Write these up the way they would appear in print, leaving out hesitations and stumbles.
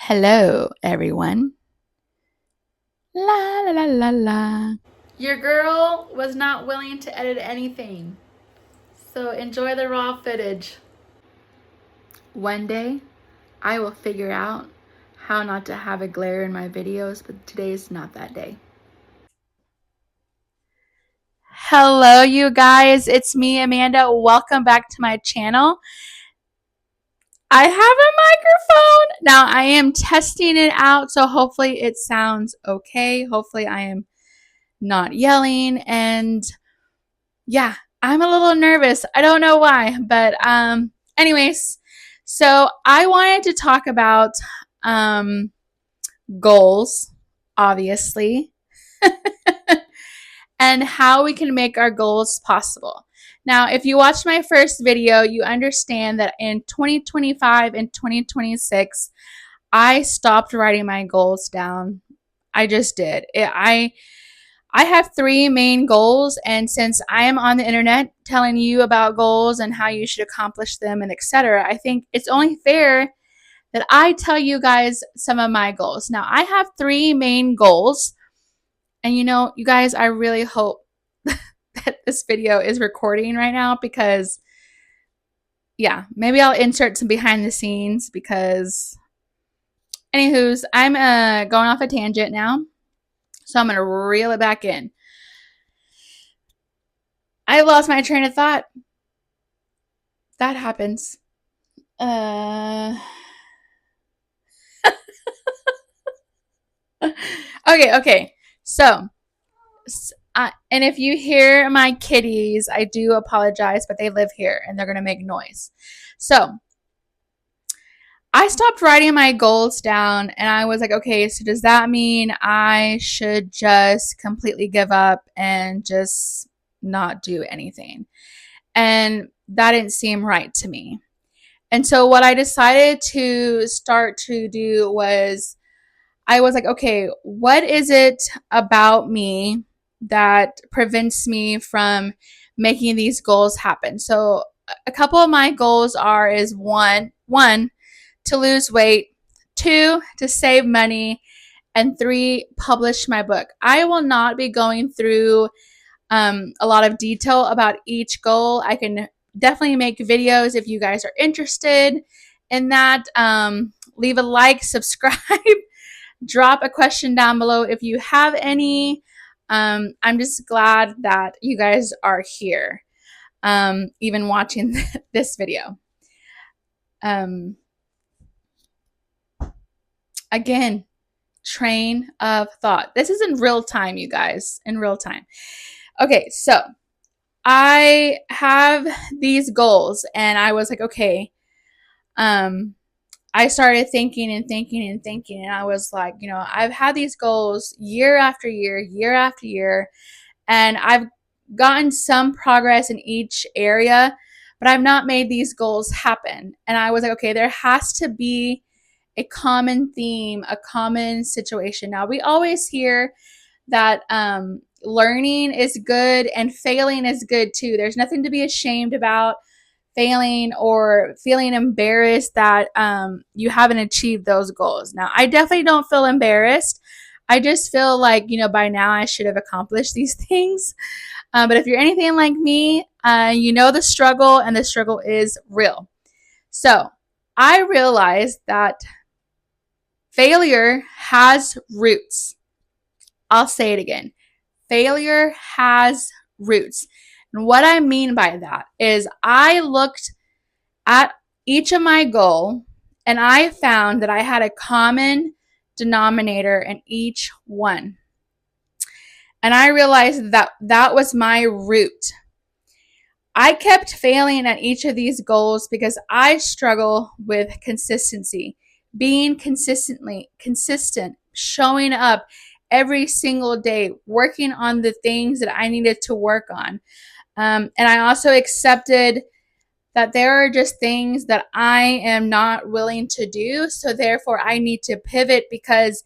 Hello, everyone. La la la la la. Your girl was not willing to edit anything. So enjoy the raw footage. One day, I will figure out how not to have a glare in my videos, but today is not that day. Hello, you guys. It's me, Amanda. Welcome back to my channel. I have a microphone. Now, I am testing it out, so hopefully it sounds okay. Hopefully, I am not yelling. And yeah, I'm a little nervous. I don't know why, but anyways, so I wanted to talk about um goals, obviously, and how we can make our goals possible. Now, if you watched my first video, you understand that in 2025 and 2026, I stopped writing my goals down. I just did. I have three main goals, and since I am on the internet telling you about goals and how you should accomplish them and etc., I think it's only fair that I tell you guys some of my goals. Now, I have three main goals, and you guys, I really hope that this video is recording right now because, yeah, maybe I'll insert some behind the scenes because, anywho's, I'm going off a tangent now, so I'm gonna reel it back in. I lost my train of thought. That happens. Uh, okay. So, and if you hear my kitties, I do apologize, but they live here and they're going to make noise. So, I stopped writing my goals down and I was like, okay, so does that mean I should just completely give up and just not do anything? And that didn't seem right to me. And so, what I decided to start to do was I was like, okay, what is it about me that prevents me from making these goals happen? So a couple of my goals are is one to lose weight, two to save money, and three publish my book. I will not be going through a lot of detail about each goal. I can definitely make videos if you guys are interested in that. Leave a like, subscribe. Drop a question down below if you have any. I'm just glad that you guys are here, even watching this video. Again, train of thought. This is in real time, you guys, in real time. Okay, so I have these goals, and I was like, okay, I started thinking and thinking and thinking, and I was like, I've had these goals year after year, and I've gotten some progress in each area, but I've not made these goals happen. And I was like, okay, there has to be a common theme, a common situation. Now, we always hear that learning is good and failing is good too. There's nothing to be ashamed about failing or feeling embarrassed that you haven't achieved those goals. Now, I definitely don't feel embarrassed. I just feel like, by now I should have accomplished these things. But if you're anything like me, you know the struggle, and the struggle is real. So I realized that failure has roots. I'll say it again. Failure has roots. And what I mean by that is I looked at each of my goal and I found that I had a common denominator in each one. And I realized that that was my root. I kept failing at each of these goals because I struggle with consistency, being consistent, showing up every single day, working on the things that I needed to work on. And I also accepted that there are just things that I am not willing to do. So therefore, I need to pivot because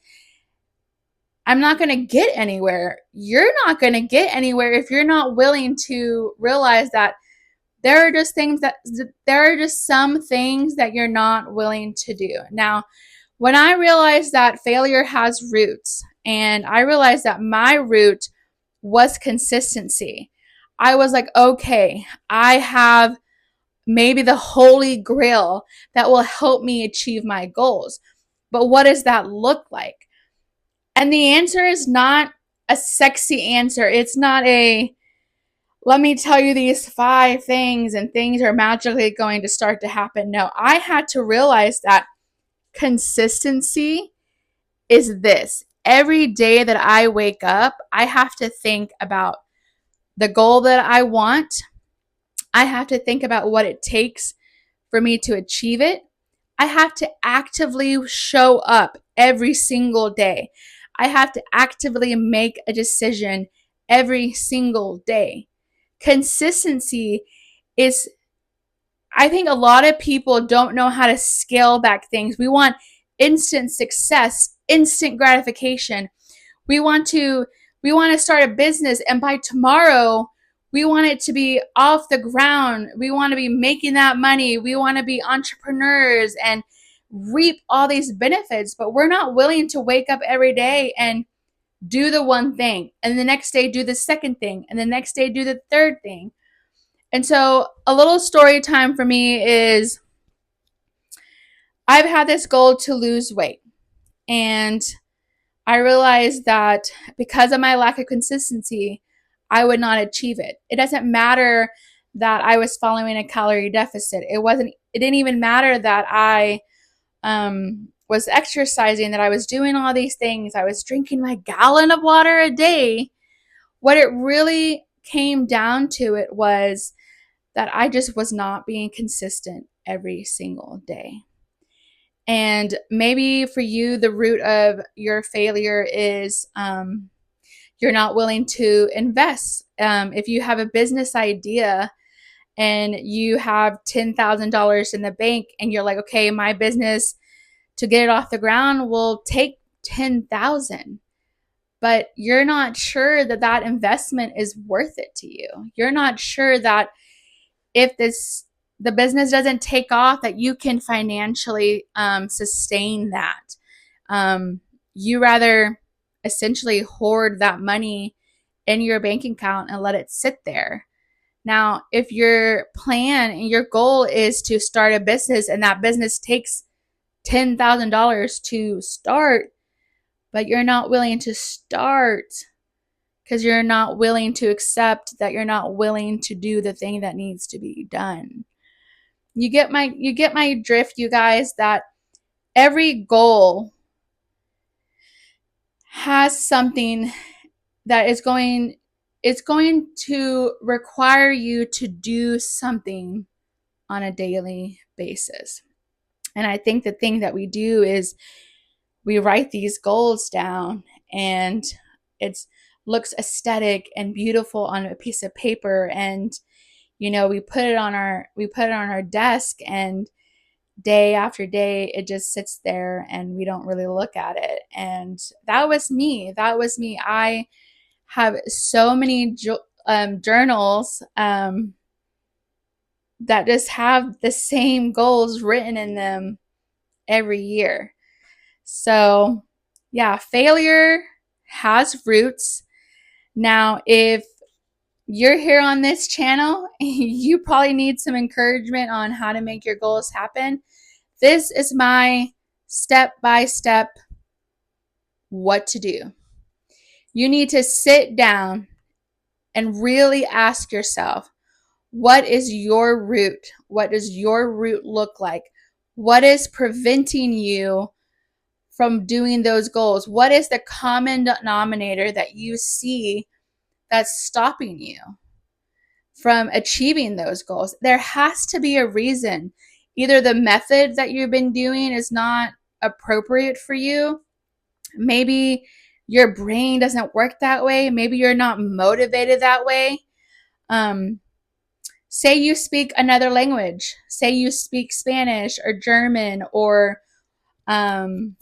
I'm not going to get anywhere. You're not going to get anywhere if you're not willing to realize that there are just some things that you're not willing to do. Now, When I realized that failure has roots, and I realized that my root was consistency, I was like, okay, I have maybe the holy grail that will help me achieve my goals. But what does that look like? And the answer is not a sexy answer. It's not a, let me tell you these 5 things and things are magically going to start to happen. No, I had to realize that consistency is this. Every day that I wake up, I have to think about the goal that I want. I have to think about what it takes for me to achieve it. I have to actively show up every single day. I have to actively make a decision every single day. Consistency is, I think a lot of people don't know how to scale back things. We want instant success, instant gratification. We want to we want to start a business and by tomorrow we want it to be off the ground. We want to be making that money. We want to be entrepreneurs and reap all these benefits, but we're not willing to wake up every day and do the one thing and the next day do the second thing and the next day do the third thing. And so a little story time for me is I've had this goal to lose weight, and I realized that because of my lack of consistency, I would not achieve it. It doesn't matter that I was following a calorie deficit. It didn't even matter that I was exercising, that I was doing all these things. I was drinking my gallon of water a day. What it really came down to it was that I just was not being consistent every single day. And maybe for you, the root of your failure is you're not willing to invest. If you have a business idea and you have $10,000 in the bank and you're like, okay, my business to get it off the ground will take 10,000, but you're not sure that that investment is worth it to you. You're not sure that if the business doesn't take off, that you can financially sustain that. You rather essentially hoard that money in your bank account and let it sit there. Now, if your plan and your goal is to start a business and that business takes $10,000 to start, but you're not willing to start because you're not willing to accept that you're not willing to do the thing that needs to be done. You get my drift, you guys, that every goal has something that is going it's going to require you to do something on a daily basis. And I think the thing that we do is we write these goals down, and it looks aesthetic and beautiful on a piece of paper, and we put it on our desk, and day after day it just sits there and we don't really look at it. And that was me. I have so many journals that just have the same goals written in them every year. So yeah, failure has roots. Now if you're here on this channel, you probably need some encouragement on how to make your goals happen. This is my step by step what to do. You need to sit down and really ask yourself, what is your root? What does your root look like? What is preventing you from doing those goals? What is the common denominator that you see that's stopping you from achieving those goals? There has to be a reason. Either the method that you've been doing is not appropriate for you. Maybe your brain doesn't work that way. Maybe you're not motivated that way. Um, Say you speak another language. Say you speak Spanish or German or um,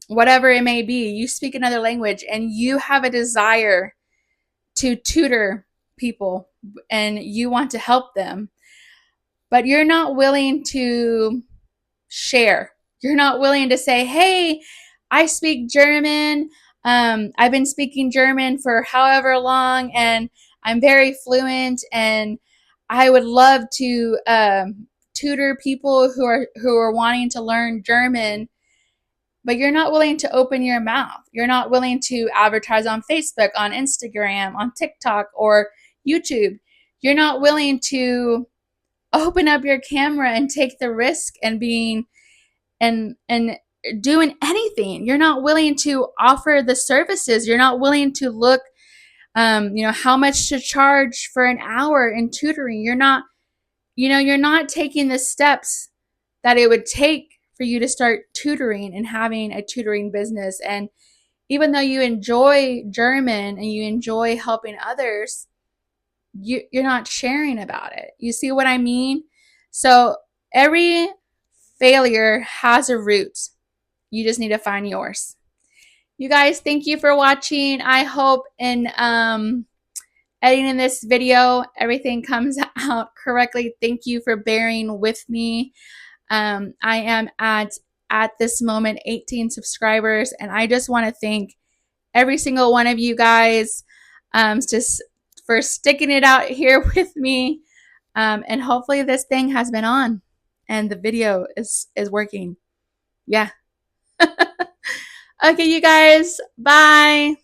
whatever it may be. You speak another language and you have a desire to tutor people and you want to help them, but you're not willing to share. You're not willing to say, hey, I speak German. I've been speaking German for however long, and I'm very fluent, and I would love to tutor people who are wanting to learn German, but you're not willing to open your mouth. You're not willing to advertise on Facebook, on Instagram, on TikTok, or YouTube. You're not willing to open up your camera and take the risk and being and doing anything. You're not willing to offer the services. You're not willing to look how much to charge for an hour in tutoring. You're not taking the steps that it would take for you to start tutoring and having a tutoring business. And even though you enjoy German and you enjoy helping others, you're not sharing about it. You see what I mean? So every failure has a root. You just need to find yours. You guys, thank you for watching. I hope in editing this video, everything comes out correctly. Thank you for bearing with me. I am at this moment 18 subscribers, and I just want to thank every single one of you guys just for sticking it out here with me. And hopefully this thing has been on and the video is working. Yeah. Okay, you guys. Bye.